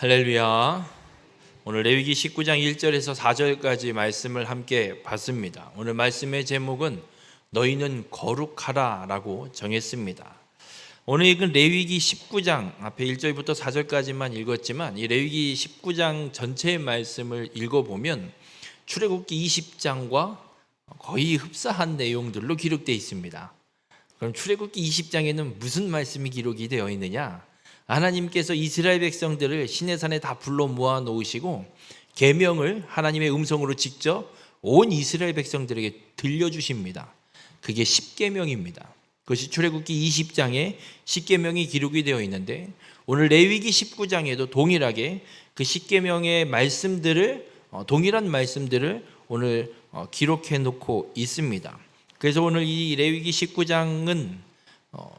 할렐루야. 오늘 레위기 19장 1절에서 4절까지 말씀을 함께 봤습니다. 오늘 말씀의 제목은 너희는 거룩하라 라고 정했습니다. 오늘 읽은 레위기 19장 앞에 1절부터 4절까지만 읽었지만 이 레위기 19장 전체의 말씀을 읽어보면 출애굽기 20장과 거의 흡사한 내용들로 기록되어 있습니다. 그럼 출애굽기 20장에는 무슨 말씀이 기록이 되어 있느냐? 하나님께서 이스라엘 백성들을 시내산에 다 불러 모아 놓으시고 계명을 하나님의 음성으로 직접 온 이스라엘 백성들에게 들려주십니다. 그게 십계명입니다. 그것이 출애굽기 20장에 십계명이 기록이 되어 있는데 오늘 레위기 19장에도 동일하게 그 십계명의 말씀들을 동일한 말씀들을 오늘 기록해 놓고 있습니다. 그래서 오늘 이 레위기 19장은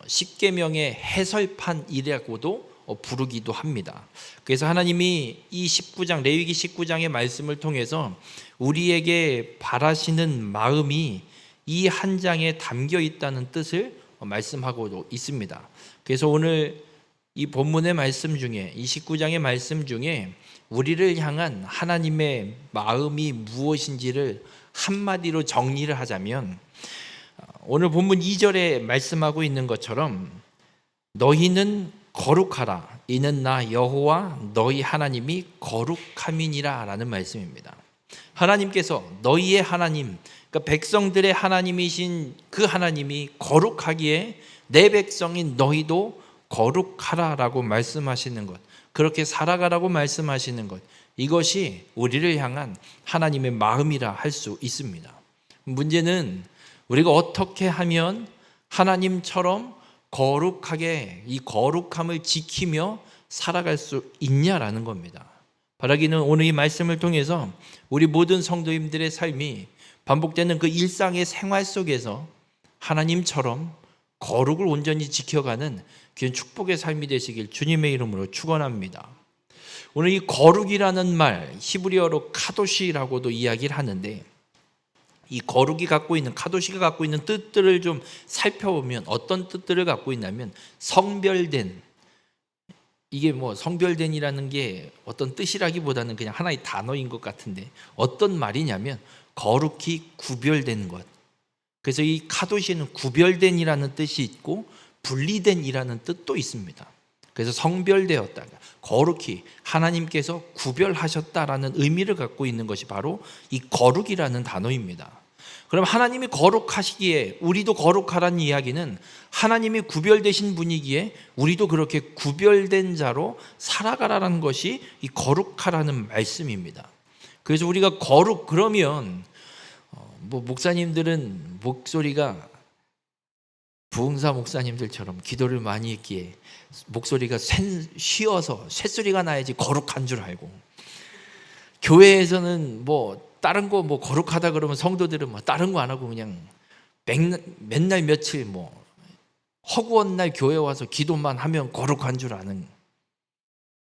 십계명의 해설판이라고도 부르기도 합니다. 그래서 하나님이 이 19장 레위기 19장의 말씀을 통해서 우리에게 바라시는 마음이 이 한 장에 담겨 있다는 뜻을 말씀하고 있습니다. 그래서 오늘 이 본문의 말씀 중에 이 19장의 말씀 중에 우리를 향한 하나님의 마음이 무엇인지를 한마디로 정리를 하자면 오늘 본문 2절에 말씀하고 있는 것처럼 너희는 거룩하라 이는 나 여호와 너희 하나님이 거룩함이니라 라는 말씀입니다. 하나님께서 너희의 하나님, 그러니까 백성들의 하나님이신 그 하나님이 거룩하기에 내 백성인 너희도 거룩하라 라고 말씀하시는 것, 그렇게 살아가라고 말씀하시는 것, 이것이 우리를 향한 하나님의 마음이라 할 수 있습니다. 문제는 우리가 어떻게 하면 하나님처럼 거룩하게 이 거룩함을 지키며 살아갈 수 있냐라는 겁니다. 바라기는 오늘 이 말씀을 통해서 우리 모든 성도님들의 삶이 반복되는 그 일상의 생활 속에서 하나님처럼 거룩을 온전히 지켜가는 귀한 축복의 삶이 되시길 주님의 이름으로 축원합니다. 오늘 이 거룩이라는 말 히브리어로 카도시라고도 이야기를 하는데 이 거룩이 갖고 있는 카도시가 갖고 있는 뜻들을 좀 살펴보면 어떤 뜻들을 갖고 있냐면 성별된, 이게 뭐 성별된이라는 게 어떤 뜻이라기보다는 그냥 하나의 단어인 것 같은데 어떤 말이냐면 거룩히 구별된 것. 그래서 이 카도시는 구별된이라는 뜻이 있고 분리된이라는 뜻도 있습니다. 그래서 성별되었다, 거룩히 하나님께서 구별하셨다라는 의미를 갖고 있는 것이 바로 이 거룩이라는 단어입니다. 그럼 하나님이 거룩하시기에 우리도 거룩하라는 이야기는 하나님이 구별되신 분이기에 우리도 그렇게 구별된 자로 살아가라는 것이 이 거룩하라는 말씀입니다. 그래서 우리가 거룩 그러면 목사님들은 목소리가 부흥사 목사님들처럼 기도를 많이 했기에 목소리가 쉬어서 쇳소리가 나야지 거룩한 줄 알고, 교회에서는 다른 거 거룩하다 그러면 성도들은 다른 거 안 하고 그냥 맨날 며칠 허구한 날 교회 와서 기도만 하면 거룩한 줄 아는,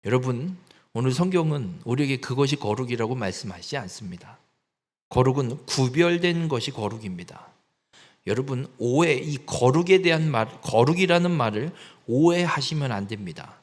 여러분 오늘 성경은 우리에게 그것이 거룩이라고 말씀하시지 않습니다. 거룩은 구별된 것이 거룩입니다. 여러분 이 거룩에 대한 말, 거룩이라는 말을 오해하시면 안 됩니다.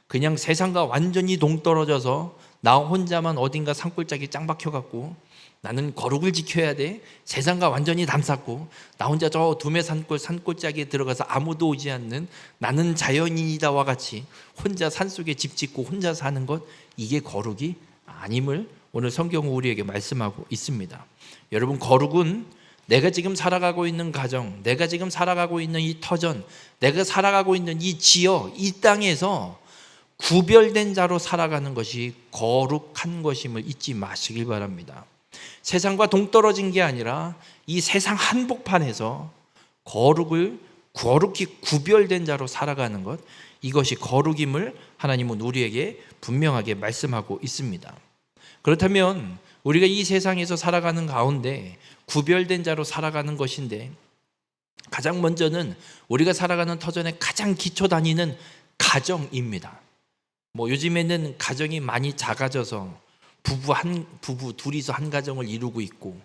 그냥 세상과 완전히 동떨어져서 나 혼자만 어딘가 산골짜기 짱 박혀갖고 나는 거룩을 지켜야 돼, 세상과 완전히 담쌓고 나 혼자 저 두메 산골짜기에 들어가서 아무도 오지 않는 나는 자연인이다와 같이 혼자 산속에 집 짓고 혼자 사는 것, 이게 거룩이 아님을 오늘 성경은 우리에게 말씀하고 있습니다. 여러분 거룩은 내가 지금 살아가고 있는 가정, 내가 지금 살아가고 있는 이 터전, 내가 살아가고 있는 이 지역, 이 땅에서 구별된 자로 살아가는 것이 거룩한 것임을 잊지 마시길 바랍니다. 세상과 동떨어진 게 아니라 이 세상 한복판에서 거룩히 구별된 자로 살아가는 것, 이것이 거룩임을 하나님은 우리에게 분명하게 말씀하고 있습니다. 그렇다면 우리가 이 세상에서 살아가는 가운데 구별된 자로 살아가는 것인데, 가장 먼저는 우리가 살아가는 터전의 가장 기초 단위는 가정입니다. 요즘에는 가정이 많이 작아져서 부부 둘이서 한 가정을 이루고 있고,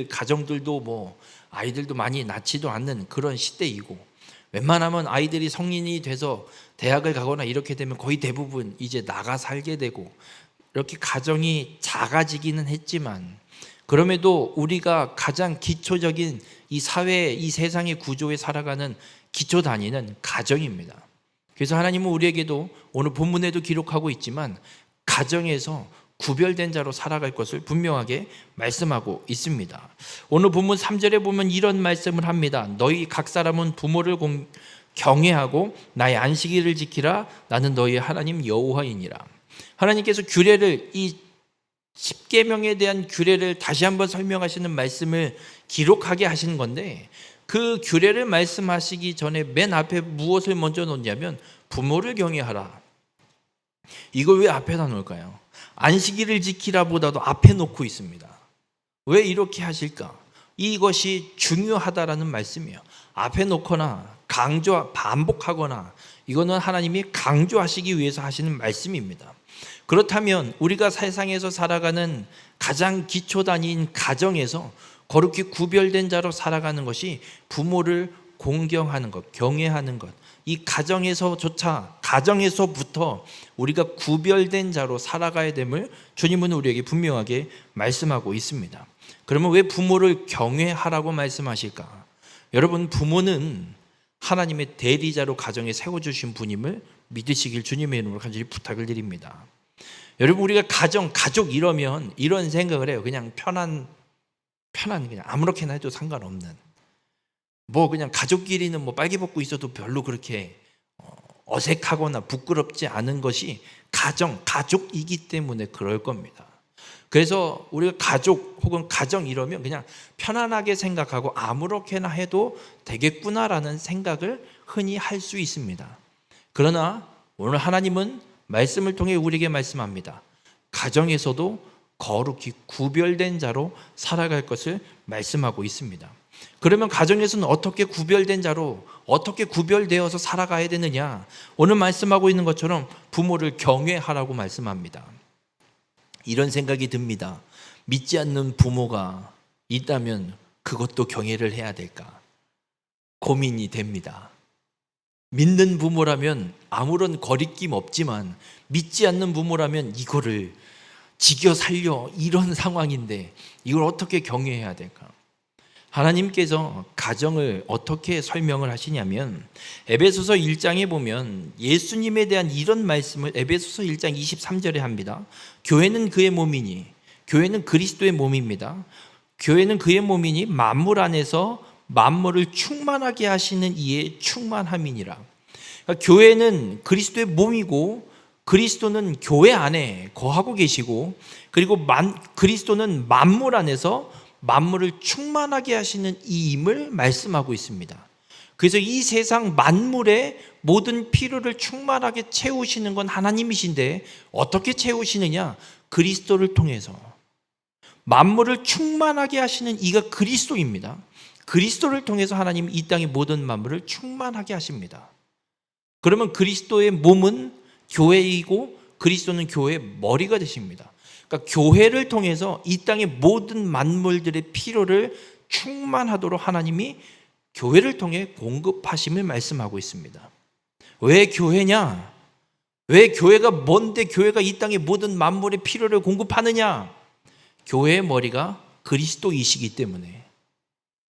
가정들도 아이들도 많이 낳지도 않는 그런 시대이고, 웬만하면 아이들이 성인이 돼서 대학을 가거나 이렇게 되면 거의 대부분 이제 나가 살게 되고 이렇게 가정이 작아지기는 했지만, 그럼에도 우리가 가장 기초적인 이 사회, 이 세상의 구조에 살아가는 기초 단위는 가정입니다. 그래서 하나님은 우리에게도 오늘 본문에도 기록하고 있지만 가정에서 구별된 자로 살아갈 것을 분명하게 말씀하고 있습니다. 오늘 본문 3절에 보면 이런 말씀을 합니다. 너희 각 사람은 부모를 경외하고 나의 안식일을 지키라. 나는 너희 하나님 여호와이니라. 하나님께서 규례를, 이 십계명에 대한 규례를 다시 한번 설명하시는 말씀을 기록하게 하시는 건데, 그 규례를 말씀하시기 전에 맨 앞에 무엇을 먼저 놓냐면 부모를 경외하라. 이걸 왜 앞에다 놓을까요? 안식일을 지키라 보다도 앞에 놓고 있습니다. 왜 이렇게 하실까? 이것이 중요하다라는 말씀이에요. 앞에 놓거나 반복하거나, 이거는 하나님이 강조하시기 위해서 하시는 말씀입니다. 그렇다면 우리가 세상에서 살아가는 가장 기초 단위인 가정에서 거룩히 구별된 자로 살아가는 것이 부모를 공경하는 것, 경외하는 것, 이 가정에서부터 우리가 구별된 자로 살아가야 됨을 주님은 우리에게 분명하게 말씀하고 있습니다. 그러면 왜 부모를 경외하라고 말씀하실까? 여러분, 부모는 하나님의 대리자로 가정에 세워주신 분임을 믿으시길 주님의 이름으로 간절히 부탁을 드립니다. 여러분, 우리가 가족 이러면 이런 생각을 해요. 그냥 편한 그냥 아무렇게나 해도 상관없는, 그냥 가족끼리는 빨개 벗고 있어도 별로 그렇게 어색하거나 부끄럽지 않은 것이 가족이기 때문에 그럴 겁니다. 그래서 우리가 가족 혹은 가정 이러면 그냥 편안하게 생각하고 아무렇게나 해도 되겠구나라는 생각을 흔히 할 수 있습니다. 그러나 오늘 하나님은 말씀을 통해 우리에게 말씀합니다. 가정에서도 거룩히 구별된 자로 살아갈 것을 말씀하고 있습니다. 그러면 가정에서는 어떻게 구별된 자로, 어떻게 구별되어서 살아가야 되느냐? 오늘 말씀하고 있는 것처럼 부모를 경외하라고 말씀합니다. 이런 생각이 듭니다. 믿지 않는 부모가 있다면 그것도 경외를 해야 될까? 고민이 됩니다. 믿는 부모라면 아무런 거리낌 없지만 믿지 않는 부모라면 이거를 지겨 살려 이런 상황인데 이걸 어떻게 경외해야 될까? 하나님께서 가정을 어떻게 설명을 하시냐면 에베소서 1장에 보면 예수님에 대한 이런 말씀을 에베소서 1장 23절에 합니다. 교회는 그의 몸이니, 교회는 그리스도의 몸입니다. 교회는 그의 몸이니 만물 안에서 만물을 충만하게 하시는 이의 충만함이니라. 그러니까 교회는 그리스도의 몸이고 그리스도는 교회 안에 거하고 계시고, 그리고 그리스도는 만물 안에서 만물을 충만하게 하시는 이임을 말씀하고 있습니다. 그래서 이 세상 만물의 모든 필요를 충만하게 채우시는 건 하나님이신데 어떻게 채우시느냐? 그리스도를 통해서. 만물을 충만하게 하시는 이가 그리스도입니다. 그리스도를 통해서 하나님 이 땅의 모든 만물을 충만하게 하십니다. 그러면 그리스도의 몸은 교회이고 그리스도는 교회의 머리가 되십니다. 그러니까 교회를 통해서 이 땅의 모든 만물들의 필요를 충만하도록 하나님이 교회를 통해 공급하심을 말씀하고 있습니다. 왜 교회냐? 왜 교회가 뭔데 교회가 이 땅의 모든 만물의 필요를 공급하느냐? 교회의 머리가 그리스도이시기 때문에.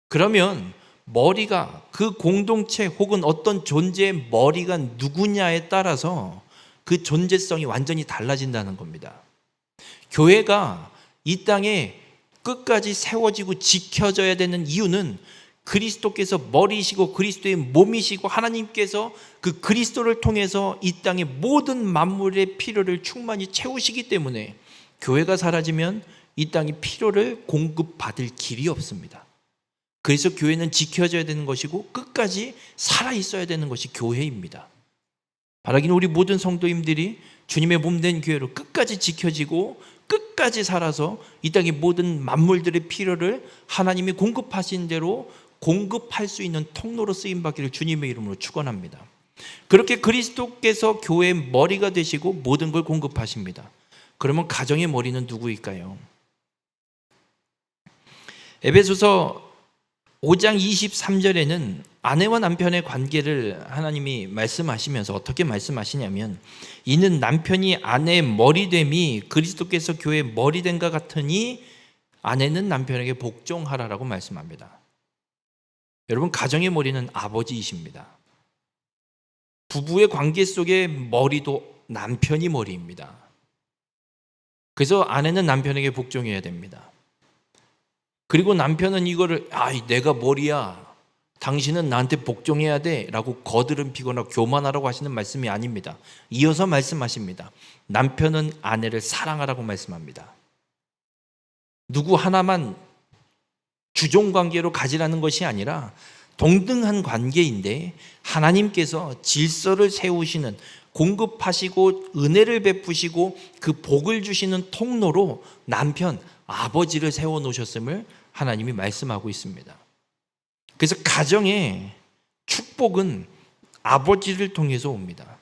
그러면 머리가, 그 공동체 혹은 어떤 존재의 머리가 누구냐에 따라서 그 존재성이 완전히 달라진다는 겁니다. 교회가 이 땅에 끝까지 세워지고 지켜져야 되는 이유는 그리스도께서 머리이시고 그리스도의 몸이시고 하나님께서 그 그리스도를 통해서 이 땅의 모든 만물의 필요를 충만히 채우시기 때문에 교회가 사라지면 이 땅의 필요를 공급받을 길이 없습니다. 그래서 교회는 지켜져야 되는 것이고 끝까지 살아있어야 되는 것이 교회입니다. 바라기는 우리 모든 성도님들이 주님의 몸된 교회로 끝까지 지켜지고 끝까지 살아서 이 땅의 모든 만물들의 필요를 하나님이 공급하신 대로 공급할 수 있는 통로로 쓰임받기를 주님의 이름으로 축원합니다. 그렇게 그리스도께서 교회의 머리가 되시고 모든 걸 공급하십니다. 그러면 가정의 머리는 누구일까요? 에베소서 5장 23절에는 아내와 남편의 관계를 하나님이 말씀하시면서 어떻게 말씀하시냐면, 이는 남편이 아내의 머리됨이 그리스도께서 교회의 머리됨과 같으니 아내는 남편에게 복종하라라고 말씀합니다. 여러분, 가정의 머리는 아버지이십니다. 부부의 관계 속의 머리도 남편이 머리입니다. 그래서 아내는 남편에게 복종해야 됩니다. 그리고 남편은 이거를 내가 머리야, 당신은 나한테 복종해야 돼 라고 거드름 피거나 교만하라고 하시는 말씀이 아닙니다. 이어서 말씀하십니다. 남편은 아내를 사랑하라고 말씀합니다. 누구 하나만 주종관계로 가지라는 것이 아니라 동등한 관계인데, 하나님께서 질서를 세우시는, 공급하시고 은혜를 베푸시고 그 복을 주시는 통로로 남편, 아버지를 세워놓으셨음을 하나님이 말씀하고 있습니다. 그래서 가정의 축복은 아버지를 통해서 옵니다.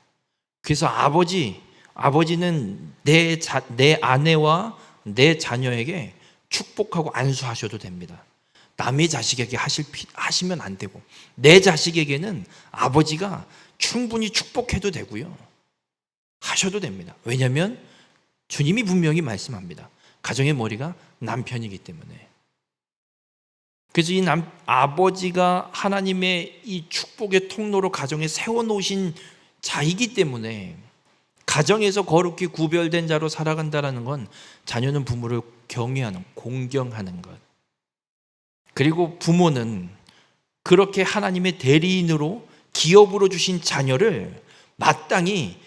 그래서 아버지는 내 아내와 내 자녀에게 축복하고 안수하셔도 됩니다. 남의 자식에게 하시면 안 되고, 내 자식에게는 아버지가 충분히 축복해도 되고요, 하셔도 됩니다. 왜냐하면 주님이 분명히 말씀합니다. 가정의 머리가 남편이기 때문에. 그래서 아버지가 하나님의 이 축복의 통로로 가정에 세워놓으신 자이기 때문에, 가정에서 거룩히 구별된 자로 살아간다는 건 자녀는 부모를 경외하는, 공경하는 것. 그리고 부모는 그렇게 하나님의 대리인으로, 기업으로 주신 자녀를 마땅히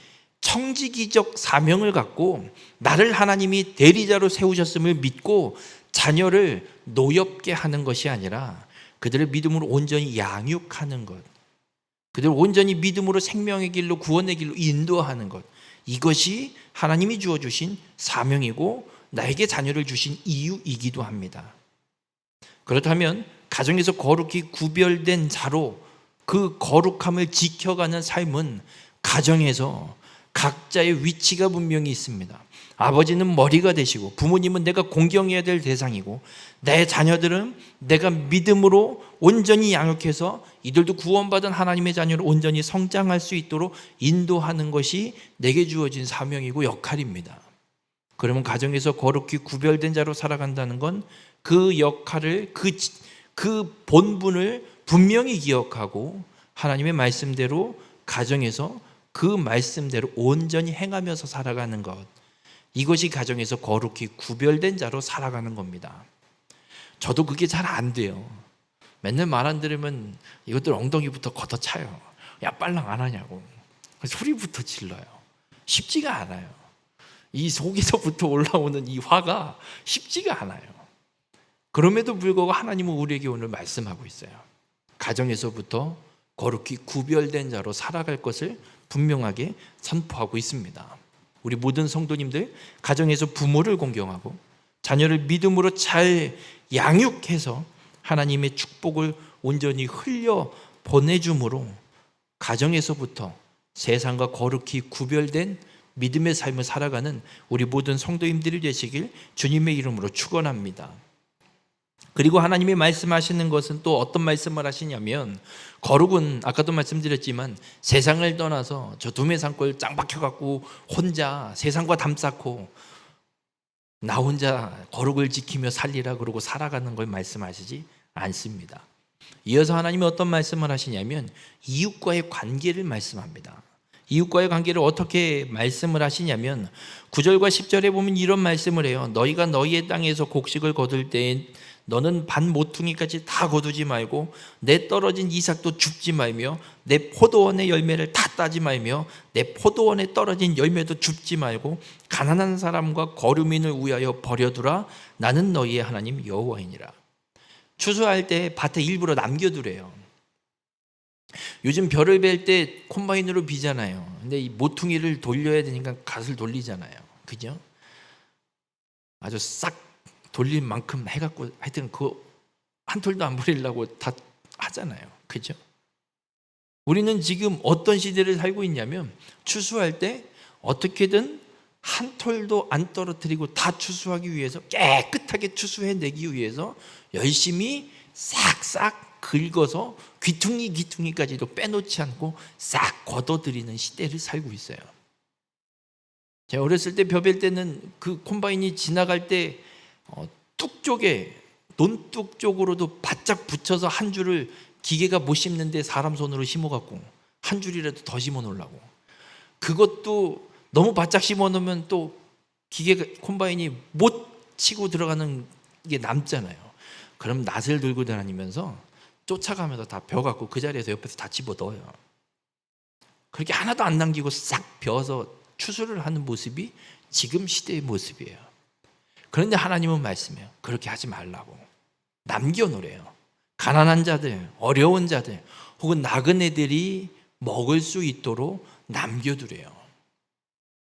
청지기적 사명을 갖고, 나를 하나님이 대리자로 세우셨음을 믿고 자녀를 노엽게 하는 것이 아니라 그들을 믿음으로 온전히 양육하는 것, 그들을 온전히 믿음으로 생명의 길로, 구원의 길로 인도하는 것, 이것이 하나님이 주어주신 사명이고 나에게 자녀를 주신 이유이기도 합니다. 그렇다면 가정에서 거룩히 구별된 자로 그 거룩함을 지켜가는 삶은 가정에서 각자의 위치가 분명히 있습니다. 아버지는 머리가 되시고, 부모님은 내가 공경해야 될 대상이고, 내 자녀들은 내가 믿음으로 온전히 양육해서 이들도 구원받은 하나님의 자녀로 온전히 성장할 수 있도록 인도하는 것이 내게 주어진 사명이고 역할입니다. 그러면 가정에서 거룩히 구별된 자로 살아간다는 건 그 역할을, 그 본분을 분명히 기억하고 하나님의 말씀대로 가정에서 그 말씀대로 온전히 행하면서 살아가는 것, 이것이 가정에서 거룩히 구별된 자로 살아가는 겁니다. 저도 그게 잘 안 돼요. 맨날 말 안 들으면 이것들 엉덩이부터 걷어차요. 야, 빨랑 안 하냐고 소리부터 질러요. 쉽지가 않아요. 이 속에서부터 올라오는 이 화가 쉽지가 않아요. 그럼에도 불구하고 하나님은 우리에게 오늘 말씀하고 있어요. 가정에서부터 거룩히 구별된 자로 살아갈 것을 분명하게 선포하고 있습니다. 우리 모든 성도님들, 가정에서 부모를 공경하고 자녀를 믿음으로 잘 양육해서 하나님의 축복을 온전히 흘려 보내줌으로 가정에서부터 세상과 거룩히 구별된 믿음의 삶을 살아가는 우리 모든 성도님들이 되시길 주님의 이름으로 축원합니다. 그리고 하나님이 말씀하시는 것은 또 어떤 말씀을 하시냐면, 거룩은 아까도 말씀드렸지만 세상을 떠나서 저 두메산골 짱 박혀갖고 혼자 세상과 담 쌓고 나 혼자 거룩을 지키며 살리라 그러고 살아가는 걸 말씀하시지 않습니다. 이어서 하나님이 어떤 말씀을 하시냐면 이웃과의 관계를 말씀합니다. 이웃과의 관계를 어떻게 말씀을 하시냐면 9절과 10절에 보면 이런 말씀을 해요. 너희가 너희의 땅에서 곡식을 거둘 때에 너는 반 모퉁이까지 다 거두지 말고 내 떨어진 이삭도 줍지 말며 내 포도원의 열매를 다 따지 말며 내 포도원에 떨어진 열매도 줍지 말고 가난한 사람과 거류민을 위하여 버려두라. 나는 너희의 하나님 여호와이니라. 추수할 때 밭에 일부러 남겨두래요. 요즘 벼를 벨 때 콤바인으로 비잖아요. 근데 이 모퉁이를 돌려야 되니까 갓을 돌리잖아요. 그죠? 아주 싹 돌릴 만큼 해갖고 하여튼 그 한 톨도 안 버리려고 다 하잖아요. 그죠? 우리는 지금 어떤 시대를 살고 있냐면 추수할 때 어떻게든 한 톨도 안 떨어뜨리고 다 추수하기 위해서 깨끗하게 추수해내기 위해서 열심히 싹싹 긁어서 귀퉁이까지도 빼놓지 않고 싹 걷어들이는 시대를 살고 있어요. 제가 어렸을 때 벼벨 때는 그 콤바인이 지나갈 때 뚝 쪽에 논뚝 쪽으로도 바짝 붙여서 한 줄을 기계가 못 심는데 사람 손으로 심어갖고 한 줄이라도 더 심어 놓으려고. 그것도 너무 바짝 심어 놓으면 또 기계가 콤바인이 못 치고 들어가는 게 남잖아요. 그럼 낫을 들고 다니면서 쫓아가면서 다 벼갖고 그 자리에서 옆에서 다 집어 넣어요. 그렇게 하나도 안 남기고 싹 벼서 추수를 하는 모습이 지금 시대의 모습이에요. 그런데 하나님은 말씀해요. 그렇게 하지 말라고. 남겨놓으래요. 가난한 자들, 어려운 자들, 혹은 나그네들이 먹을 수 있도록 남겨두래요.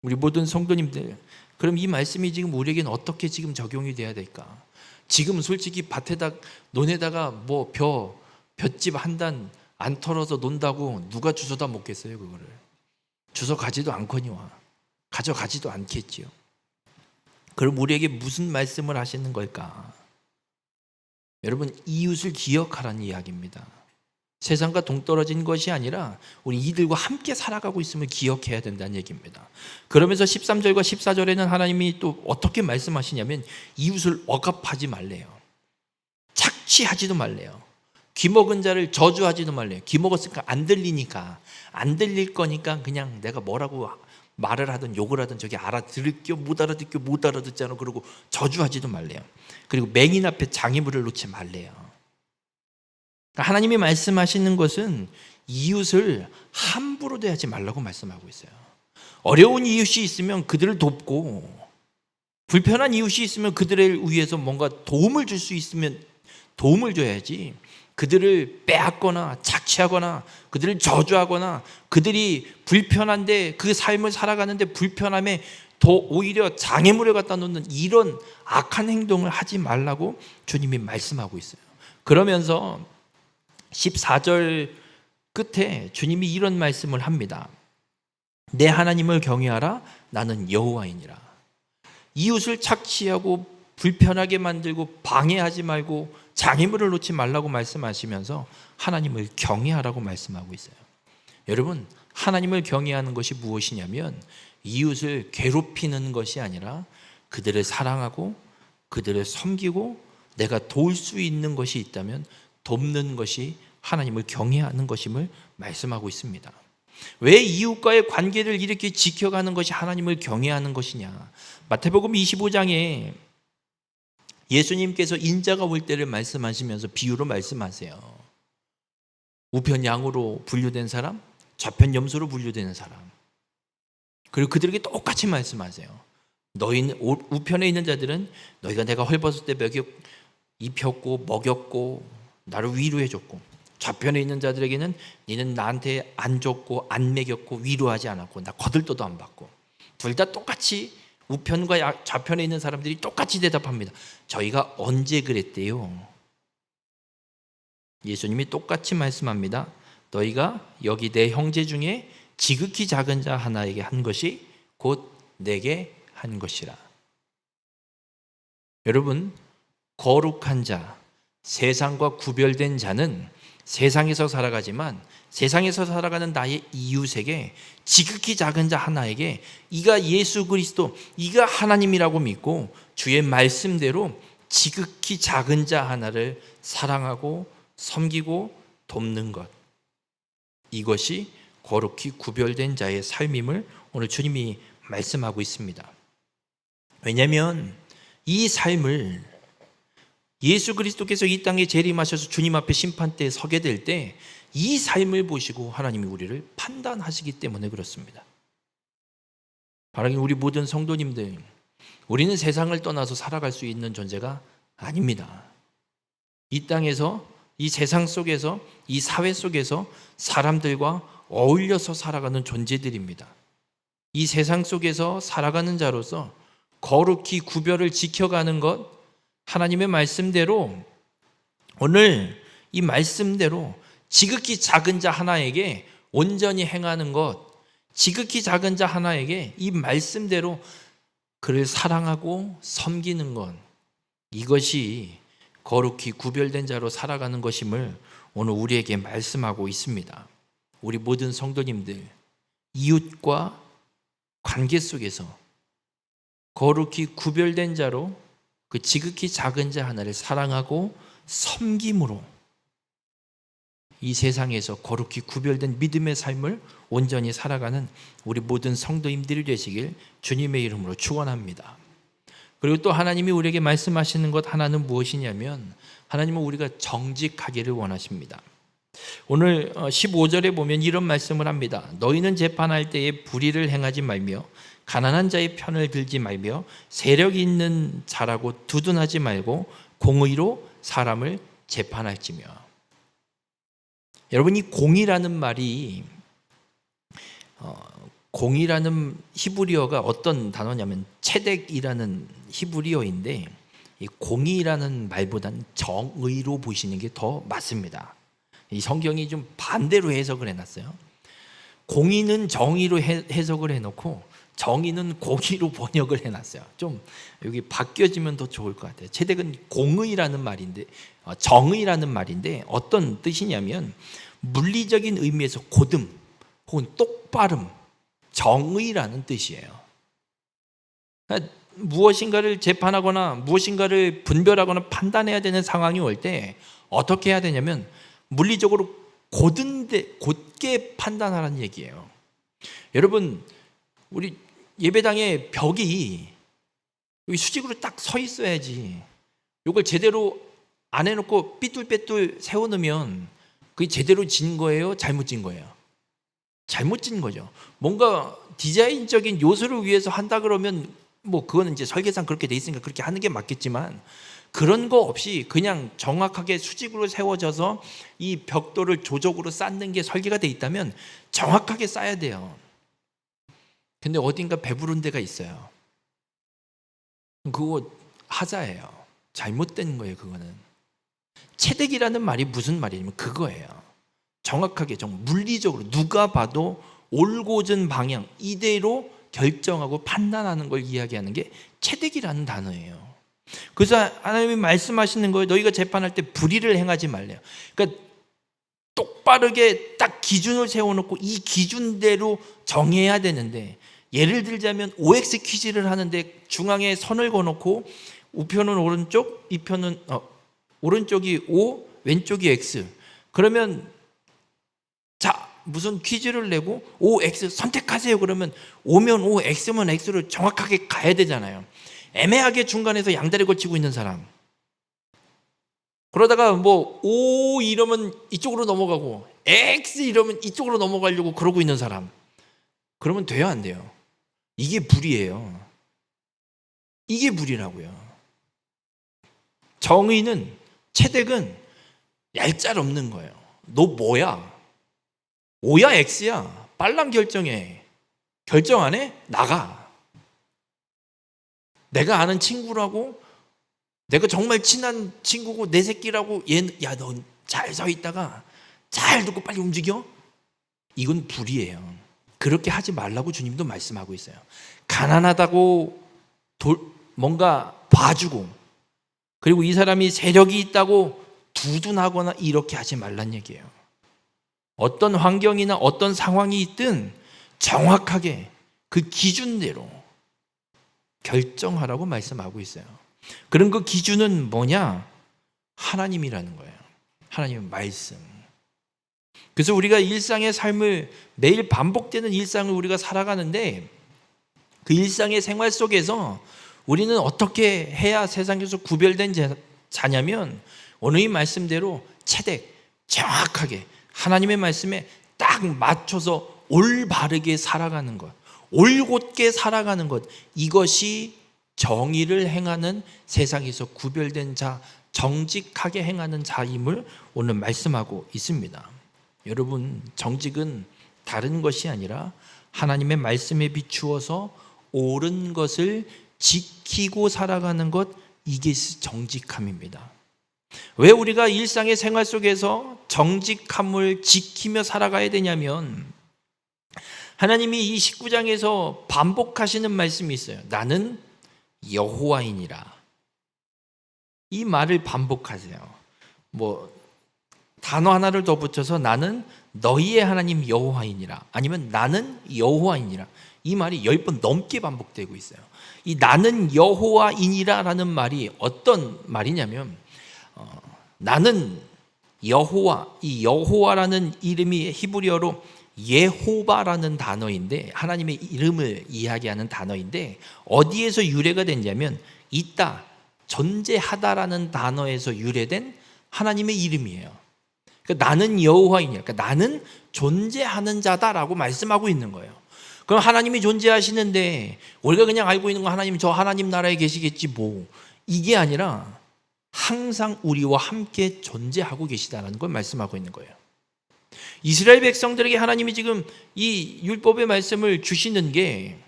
우리 모든 성도님들, 그럼 이 말씀이 지금 우리에게는 어떻게 지금 적용이 돼야 될까? 지금 솔직히 밭에다 논에다가 뭐 볏짚 한 단 안 털어서 논다고 누가 주워다 먹겠어요? 그거를 주워 가지도 않거니와 가져가지도 않겠지요. 그럼 우리에게 무슨 말씀을 하시는 걸까? 여러분, 이웃을 기억하라는 이야기입니다. 세상과 동떨어진 것이 아니라 우리 이들과 함께 살아가고 있음을 기억해야 된다는 얘기입니다. 그러면서 13절과 14절에는 하나님이 또 어떻게 말씀하시냐면 이웃을 억압하지 말래요. 착취하지도 말래요. 귀먹은 자를 저주하지도 말래요. 귀먹었으니까 안 들리니까, 안 들릴 거니까 그냥 내가 뭐라고 말을 하든 욕을 하든 저기 알아들을겨 못 알아듣잖아. 그러고 저주하지도 말래요. 그리고 맹인 앞에 장애물을 놓지 말래요. 하나님이 말씀하시는 것은 이웃을 함부로 대하지 말라고 말씀하고 있어요. 어려운 이웃이 있으면 그들을 돕고, 불편한 이웃이 있으면 그들을 위해서 뭔가 도움을 줄 수 있으면 도움을 줘야지, 그들을 빼앗거나 착취하거나 그들을 저주하거나 그들이 불편한데 그 삶을 살아가는데 불편함에 더 오히려 장애물을 갖다 놓는 이런 악한 행동을 하지 말라고 주님이 말씀하고 있어요. 그러면서 14절 끝에 주님이 이런 말씀을 합니다. 내 하나님을 경외하라. 나는 여호와이니라. 이웃을 착취하고 불편하게 만들고 방해하지 말고 장애물을 놓지 말라고 말씀하시면서 하나님을 경외하라고 말씀하고 있어요. 여러분, 하나님을 경외하는 것이 무엇이냐면 이웃을 괴롭히는 것이 아니라 그들을 사랑하고 그들을 섬기고 내가 도울 수 있는 것이 있다면 돕는 것이 하나님을 경외하는 것임을 말씀하고 있습니다. 왜 이웃과의 관계를 이렇게 지켜가는 것이 하나님을 경외하는 것이냐? 마태복음 25장에 예수님께서 인자가 올 때를 말씀하시면서 비유로 말씀하세요. 우편 양으로 분류된 사람, 좌편 염소로 분류되는 사람. 그리고 그들에게 똑같이 말씀하세요. 너희는 우편에 있는 자들은 너희가 내가 헐벗을 때 입혔고 먹였고 나를 위로해줬고, 좌편에 있는 자들에게는 너는 나한테 안 줬고 안 먹였고 위로하지 않았고 나 거들떠도 안 받고. 둘 다 똑같이 우편과 좌편에 있는 사람들이 똑같이 대답합니다. 저희가 언제 그랬대요? 예수님이 똑같이 말씀합니다. 너희가 여기 내 형제 중에 지극히 작은 자 하나에게 한 것이 곧 내게 한 것이라. 여러분, 거룩한 자, 세상과 구별된 자는 세상에서 살아가지만 세상에서 살아가는 나의 이웃에게 지극히 작은 자 하나에게 이가 예수 그리스도, 이가 하나님이라고 믿고 주의 말씀대로 지극히 작은 자 하나를 사랑하고 섬기고 돕는 것, 이것이 거룩히 구별된 자의 삶임을 오늘 주님이 말씀하고 있습니다. 왜냐하면 이 삶을 예수 그리스도께서 이 땅에 재림하셔서 주님 앞에 심판대에 서게 될 때 이 삶을 보시고 하나님이 우리를 판단하시기 때문에 그렇습니다. 바라긴 우리 모든 성도님들, 우리는 세상을 떠나서 살아갈 수 있는 존재가 아닙니다. 이 땅에서, 이 세상 속에서, 이 사회 속에서 사람들과 어울려서 살아가는 존재들입니다. 이 세상 속에서 살아가는 자로서 거룩히 구별을 지켜가는 것, 하나님의 말씀대로, 오늘 이 말씀대로 지극히 작은 자 하나에게 온전히 행하는 것, 지극히 작은 자 하나에게 이 말씀대로 그를 사랑하고 섬기는 것, 이것이 거룩히 구별된 자로 살아가는 것임을 오늘 우리에게 말씀하고 있습니다. 우리 모든 성도님들, 이웃과 관계 속에서 거룩히 구별된 자로 그 지극히 작은 자 하나를 사랑하고 섬김으로 이 세상에서 거룩히 구별된 믿음의 삶을 온전히 살아가는 우리 모든 성도님들이 되시길 주님의 이름으로 축원합니다. 그리고 또 하나님이 우리에게 말씀하시는 것 하나는 무엇이냐면 하나님은 우리가 정직하기를 원하십니다. 오늘 15절에 보면 이런 말씀을 합니다. 너희는 재판할 때에 불의를 행하지 말며 가난한 자의 편을 들지 말며 세력 있는 자라고 두둔하지 말고 공의로 사람을 재판할지며. 여러분, 이 공의라는 말이 공의라는 히브리어가 어떤 단어냐면 체덱이라는 히브리어인데, 이 공의라는 말보다는 정의로 보시는 게 더 맞습니다. 이 성경이 좀 반대로 해석을 해놨어요. 공의는 정의로 해석을 해놓고 정의는 공의로 번역을 해놨어요. 좀 여기 바뀌어지면 더 좋을 것 같아요. 체덱은 공의라는 말인데, 정의라는 말인데 어떤 뜻이냐면 물리적인 의미에서 고듬 혹은 똑바름, 정의라는 뜻이에요. 그러니까 무엇인가를 재판하거나 무엇인가를 분별하거나 판단해야 되는 상황이 올 때 어떻게 해야 되냐면 물리적으로 곧게 판단하라는 얘기예요. 여러분, 우리 예배당에 벽이 여기 수직으로 딱 서 있어야지. 이걸 제대로 안 해놓고 삐뚤빼뚤 세워놓으면 그게 제대로 진 거예요? 잘못 진 거예요? 잘못 진 거죠. 뭔가 디자인적인 요소를 위해서 한다 그러면 뭐 그거는 이제 설계상 그렇게 돼 있으니까 그렇게 하는 게 맞겠지만, 그런 거 없이 그냥 정확하게 수직으로 세워져서 이 벽돌을 조적으로 쌓는 게 설계가 돼 있다면 정확하게 쌓아야 돼요. 근데 어딘가 배부른 데가 있어요. 그거 하자예요. 잘못된 거예요. 그거는. 체득이라는 말이 무슨 말이냐면 그거예요. 정확하게 물리적으로 누가 봐도 올곧은 방향 이대로 결정하고 판단하는 걸 이야기하는 게 체득이라는 단어예요. 그래서 하나님이 말씀하시는 거예요. 너희가 재판할 때 불의를 행하지 말래요. 그러니까 똑바르게 딱 기준을 세워놓고 이 기준대로 정해야 되는데, 예를 들자면 OX 퀴즈를 하는데 중앙에 선을 그어놓고 우편은 오른쪽, 이편은 오른쪽이 O, 왼쪽이 X. 그러면 자, 무슨 퀴즈를 내고 OX 선택하세요. 그러면 O면 O, X면 X로 정확하게 가야 되잖아요. 애매하게 중간에서 양다리 걸치고 있는 사람. 그러다가 뭐 O 이러면 이쪽으로 넘어가고 X 이러면 이쪽으로 넘어가려고 그러고 있는 사람. 그러면 돼요, 안 돼요? 이게 불이에요. 이게 불이라고요. 정의는, 체득은 얄짤없는 거예요. 너 뭐야? O야 X야? 빨랑 결정해. 결정 안 해? 나가. 내가 아는 친구라고, 내가 정말 친한 친구고 내 새끼라고 야, 너 잘 서 있다가 잘 듣고 빨리 움직여? 이건 불이에요. 그렇게 하지 말라고 주님도 말씀하고 있어요. 가난하다고 뭔가 봐주고, 그리고 이 사람이 세력이 있다고 두둔하거나 이렇게 하지 말란 얘기예요. 어떤 환경이나 어떤 상황이 있든 정확하게 그 기준대로 결정하라고 말씀하고 있어요. 그런 그 기준은 뭐냐? 하나님이라는 거예요. 하나님의 말씀. 그래서 우리가 일상의 삶을, 매일 반복되는 일상을 우리가 살아가는데, 그 일상의 생활 속에서 우리는 어떻게 해야 세상에서 구별된 자냐면 오늘 이 말씀대로 체득, 정확하게 하나님의 말씀에 딱 맞춰서 올바르게 살아가는 것, 올곧게 살아가는 것, 이것이 정의를 행하는, 세상에서 구별된 자, 정직하게 행하는 자임을 오늘 말씀하고 있습니다. 여러분, 정직은 다른 것이 아니라 하나님의 말씀에 비추어서 옳은 것을 지키고 살아가는 것, 이게 정직함입니다. 왜 우리가 일상의 생활 속에서 정직함을 지키며 살아가야 되냐면, 하나님이 이 19장에서 반복하시는 말씀이 있어요. 나는 여호와이니라. 이 말을 반복하세요. 뭐 단어 하나를 더 붙여서 나는 너희의 하나님 여호와이니라, 아니면 나는 여호와이니라. 이 말이 10번 넘게 반복되고 있어요. 이 나는 여호와이니라라는 말이 어떤 말이냐면 나는 여호와, 이 여호와라는 이름이 히브리어로 예호바라는 단어인데, 하나님의 이름을 이야기하는 단어인데, 어디에서 유래가 됐냐면 있다, 존재하다라는 단어에서 유래된 하나님의 이름이에요. 그러니까 나는 여호와이냐, 그러니까 나는 존재하는 자다라고 말씀하고 있는 거예요. 그럼 하나님이 존재하시는데 우리가 그냥 알고 있는 건 하나님, 저 하나님 나라에 계시겠지 뭐, 이게 아니라 항상 우리와 함께 존재하고 계시다는 걸 말씀하고 있는 거예요. 이스라엘 백성들에게 하나님이 지금 이 율법의 말씀을 주시는 게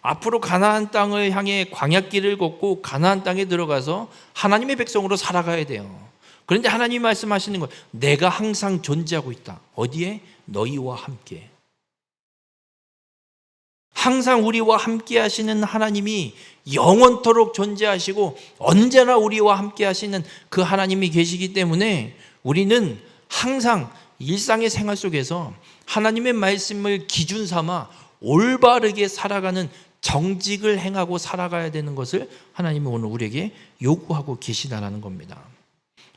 앞으로 가나안 땅을 향해 광야길을 걷고 가나안 땅에 들어가서 하나님의 백성으로 살아가야 돼요. 그런데 하나님이 말씀하시는 거예요. 내가 항상 존재하고 있다. 어디에? 너희와 함께. 항상 우리와 함께 하시는 하나님이 영원토록 존재하시고 언제나 우리와 함께 하시는 그 하나님이 계시기 때문에 우리는 항상 일상의 생활 속에서 하나님의 말씀을 기준 삼아 올바르게 살아가는 정직을 행하고 살아가야 되는 것을 하나님이 오늘 우리에게 요구하고 계시다는 겁니다.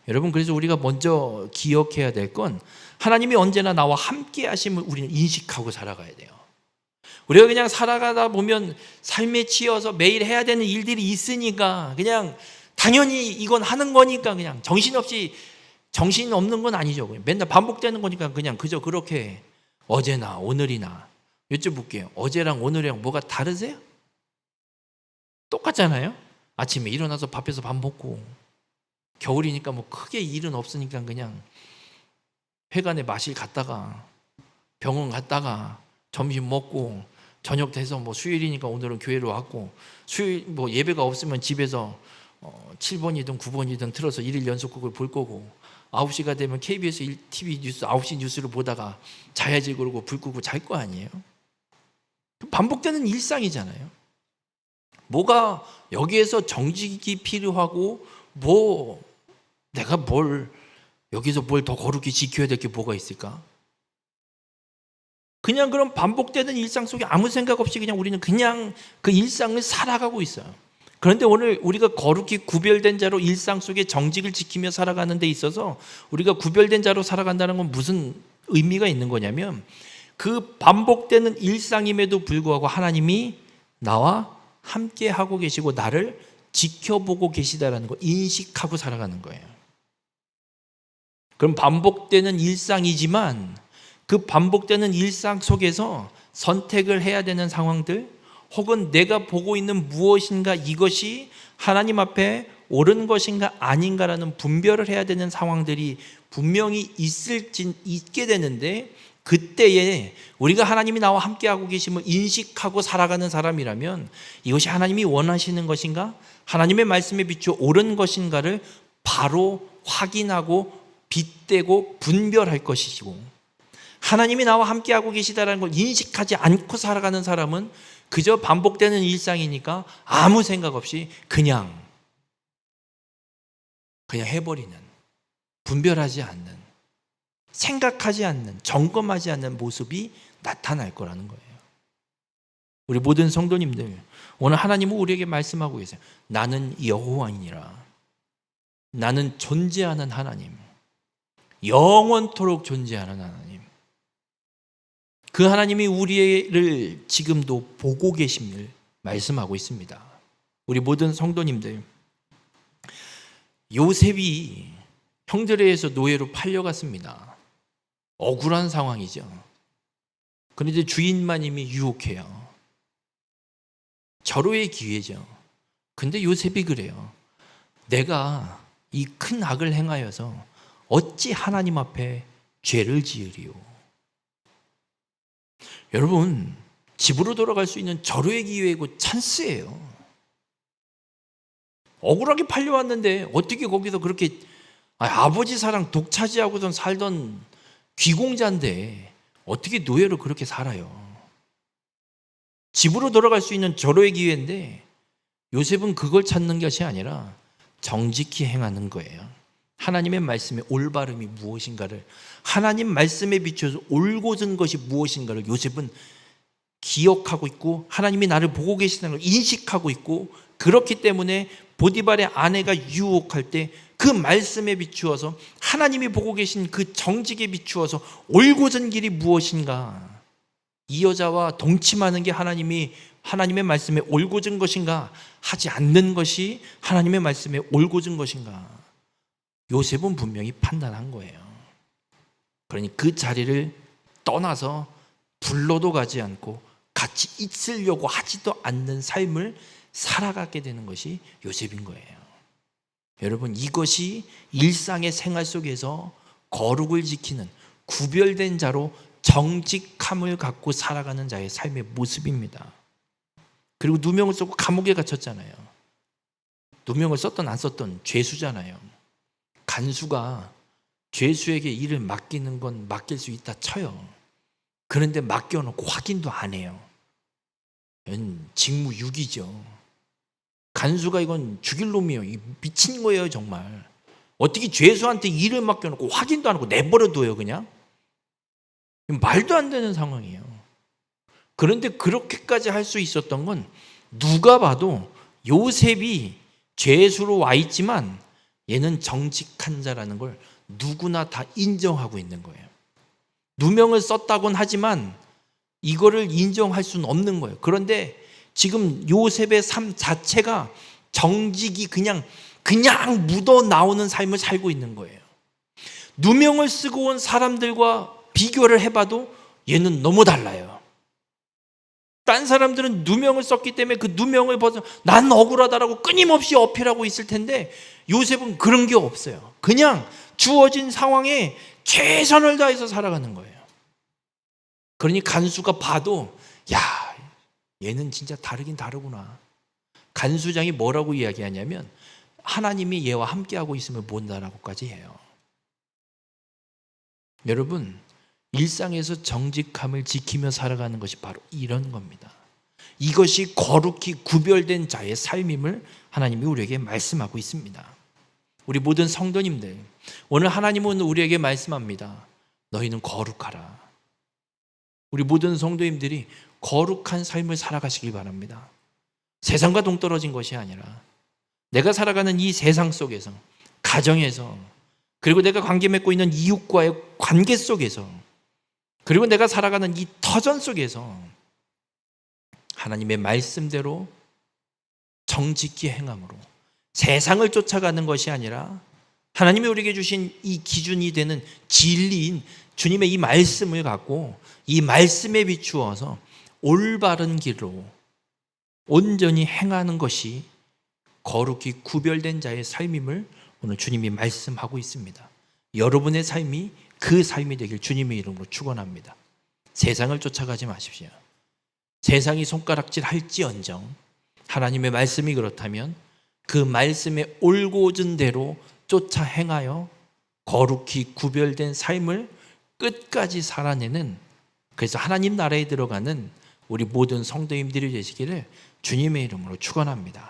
여러분, 그래서 우리가 먼저 기억해야 될 건 하나님이 언제나 나와 함께 하심을 우리는 인식하고 살아가야 돼요. 우리가 그냥 살아가다 보면 삶에 치여서 매일 해야 되는 일들이 있으니까 그냥 당연히 이건 하는 거니까 그냥 정신 없는 건 아니죠. 맨날 반복되는 거니까 그냥 그저 그렇게 어제나 오늘이나. 여쭤볼게요. 어제랑 오늘이랑 뭐가 다르세요? 똑같잖아요. 아침에 일어나서 밥해서 밥 먹고, 겨울이니까 뭐 크게 일은 없으니까 그냥 회관에 마실 갔다가 병원 갔다가 점심 먹고 저녁 돼서 뭐 수요일이니까 오늘은 교회로 왔고, 수요일 뭐 예배가 없으면 집에서 7번이든 9번이든 틀어서 1일 연속극을 볼 거고, 9시가 되면 KBS TV 뉴스 9시 뉴스를 보다가 자야지 그러고 불 끄고 잘 거 아니에요. 반복되는 일상이잖아요. 뭐가 여기에서 정직이 필요하고 뭐 내가 여기서 뭘 더 거룩히 지켜야 될 게 뭐가 있을까? 그냥 그런 반복되는 일상 속에 아무 생각 없이 그냥 우리는 그냥 그 일상을 살아가고 있어요. 그런데 오늘 우리가 거룩히 구별된 자로 일상 속에 정직을 지키며 살아가는 데 있어서 우리가 구별된 자로 살아간다는 건 무슨 의미가 있는 거냐면, 그 반복되는 일상임에도 불구하고 하나님이 나와 함께 하고 계시고 나를 지켜보고 계시다라는 거 인식하고 살아가는 거예요. 그럼 반복되는 일상이지만 그 반복되는 일상 속에서 선택을 해야 되는 상황들, 혹은 내가 보고 있는 무엇인가 이것이 하나님 앞에 옳은 것인가 아닌가라는 분별을 해야 되는 상황들이 분명히 있게 되는데, 그때에 우리가 하나님이 나와 함께하고 계심을 인식하고 살아가는 사람이라면 이것이 하나님이 원하시는 것인가, 하나님의 말씀에 비추어 옳은 것인가를 바로 확인하고 빗대고 분별할 것이고, 하나님이 나와 함께하고 계시다는 걸 인식하지 않고 살아가는 사람은 그저 반복되는 일상이니까 아무 생각 없이 그냥 해버리는, 분별하지 않는, 생각하지 않는, 점검하지 않는 모습이 나타날 거라는 거예요. 우리 모든 성도님들, 오늘 하나님은 우리에게 말씀하고 계세요. 나는 여호와이니라. 나는 존재하는 하나님, 영원토록 존재하는 하나님. 그 하나님이 우리를 지금도 보고 계심을 말씀하고 있습니다. 우리 모든 성도님들, 요셉이 형들에 의해서 노예로 팔려갔습니다. 억울한 상황이죠. 그런데 주인마님이 유혹해요. 절호의 기회죠. 근데 요셉이 그래요. 내가 이 큰 악을 행하여서 어찌 하나님 앞에 죄를 지으리요. 여러분, 집으로 돌아갈 수 있는 절호의 기회이고 찬스예요. 억울하게 팔려왔는데 어떻게 거기서 그렇게 아버지 사랑 독차지하고선 살던 귀공자인데 어떻게 노예로 그렇게 살아요. 집으로 돌아갈 수 있는 절호의 기회인데 요셉은 그걸 찾는 것이 아니라 정직히 행하는 거예요. 하나님의 말씀의 올바름이 무엇인가를, 하나님 말씀에 비추어서 올곧은 것이 무엇인가를 요셉은 기억하고 있고 하나님이 나를 보고 계시다는 걸 인식하고 있고, 그렇기 때문에 보디발의 아내가 유혹할 때 그 말씀에 비추어서 하나님이 보고 계신 그 정직에 비추어서 올곧은 길이 무엇인가, 이 여자와 동침하는 게 하나님의 말씀에 올곧은 것인가, 하지 않는 것이 하나님의 말씀에 올곧은 것인가, 요셉은 분명히 판단한 거예요. 그러니 그 자리를 떠나서 불러도 가지 않고 같이 있으려고 하지도 않는 삶을 살아가게 되는 것이 요셉인 거예요. 여러분, 이것이 일상의 생활 속에서 거룩을 지키는 구별된 자로 정직함을 갖고 살아가는 자의 삶의 모습입니다. 그리고 누명을 쓰고 감옥에 갇혔잖아요. 누명을 썼던 안 썼던 죄수잖아요. 간수가 죄수에게 일을 맡기는 건 맡길 수 있다 쳐요. 그런데 맡겨놓고 확인도 안 해요. 이건 직무유기죠. 간수가 이건 죽일 놈이에요. 미친 거예요, 정말. 어떻게 죄수한테 일을 맡겨놓고 확인도 안 하고 내버려둬요, 그냥? 말도 안 되는 상황이에요. 그런데 그렇게까지 할 수 있었던 건 누가 봐도 요셉이 죄수로 와 있지만 얘는 정직한 자라는 걸 누구나 다 인정하고 있는 거예요. 누명을 썼다곤 하지만 이거를 인정할 수는 없는 거예요. 그런데 지금 요셉의 삶 자체가 정직이 그냥 묻어 나오는 삶을 살고 있는 거예요. 누명을 쓰고 온 사람들과 비교를 해봐도 얘는 너무 달라요. 딴 사람들은 누명을 썼기 때문에 그 누명을 벗어 난 억울하다라고 끊임없이 어필하고 있을 텐데 요셉은 그런 게 없어요. 그냥 주어진 상황에 최선을 다해서 살아가는 거예요. 그러니 간수가 봐도 야, 얘는 진짜 다르긴 다르구나. 간수장이 뭐라고 이야기하냐면 하나님이 얘와 함께하고 있으면 본다라고까지 해요. 여러분, 일상에서 정직함을 지키며 살아가는 것이 바로 이런 겁니다. 이것이 거룩히 구별된 자의 삶임을 하나님이 우리에게 말씀하고 있습니다. 우리 모든 성도님들, 오늘 하나님은 우리에게 말씀합니다. 너희는 거룩하라. 우리 모든 성도님들이 거룩한 삶을 살아가시길 바랍니다. 세상과 동떨어진 것이 아니라 내가 살아가는 이 세상 속에서, 가정에서, 그리고 내가 관계 맺고 있는 이웃과의 관계 속에서, 그리고 내가 살아가는 이 터전 속에서 하나님의 말씀대로 정직히 행함으로 세상을 쫓아가는 것이 아니라 하나님이 우리에게 주신 이 기준이 되는 진리인 주님의 이 말씀을 갖고 이 말씀에 비추어서 올바른 길로 온전히 행하는 것이 거룩히 구별된 자의 삶임을 오늘 주님이 말씀하고 있습니다. 여러분의 삶이 그 삶이 되길 주님의 이름으로 축원합니다. 세상을 쫓아가지 마십시오. 세상이 손가락질 할지언정 하나님의 말씀이 그렇다면 그 말씀에 올곧은 대로 쫓아 행하여 거룩히 구별된 삶을 끝까지 살아내는, 그래서 하나님 나라에 들어가는 우리 모든 성도님들이 되시기를 주님의 이름으로 축원합니다.